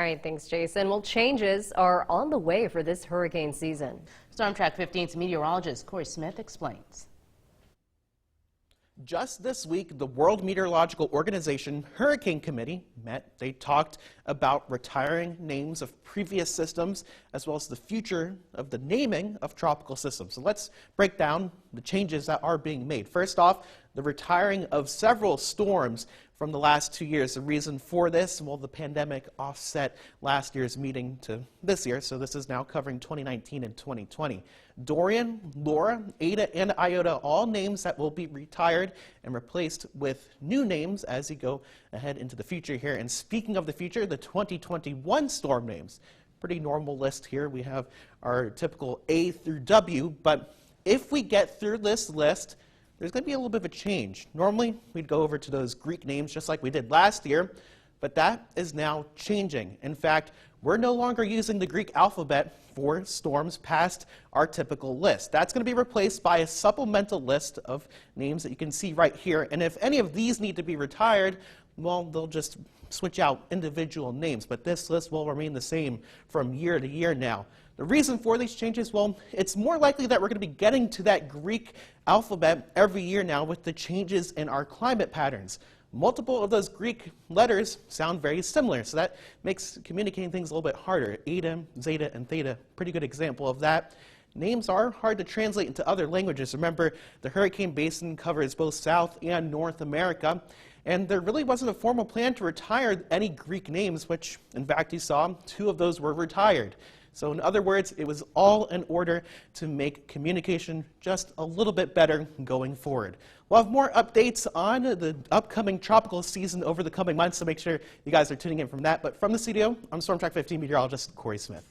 All right, thanks, Jason. Well, changes are on the way for this hurricane season. Storm Track 15's meteorologist Corey Smith explains. Just this week, the World Meteorological Organization Hurricane Committee met. They talked about retiring names of previous systems as well as the future of the naming of tropical systems. So let's break down the changes that are being made. First off, the retiring of several storms from the last 2 years. The reason for this, well, the pandemic offset last year's meeting to this year, so this is now covering 2019 and 2020. Dorian, Laura, Ada, and Iota, all names that will be retired and replaced with new names as you go ahead into the future here. And speaking of the future, the 2021 storm names. Pretty normal list here. We have our typical A through W, but if we get through this list, there's going to be a little bit of a change. Normally, we'd go over to those Greek names just like we did last year, but that is now changing. In fact, we're no longer using the Greek alphabet for storms past our typical list. That's going to be replaced by a supplemental list of names that you can see right here. And if any of these need to be retired, well, they'll just switch out individual names, but this list will remain the same from year to year now. The reason for these changes, well, it's more likely that we're going to be getting to that Greek alphabet every year now with the changes in our climate patterns. Multiple of those Greek letters sound very similar, so that makes communicating things a little bit harder. Eta, Zeta, and Theta, pretty good example of that. Names are hard to translate into other languages. Remember, the hurricane basin covers both South and North America, and there really wasn't a formal plan to retire any Greek names, which, in fact, you saw 2 of those were retired. So in other words, it was all in order to make communication just a little bit better going forward. We'll have more updates on the upcoming tropical season over the coming months, so make sure you guys are tuning in from that. But from the studio, I'm Storm Track 15 meteorologist Corey Smith.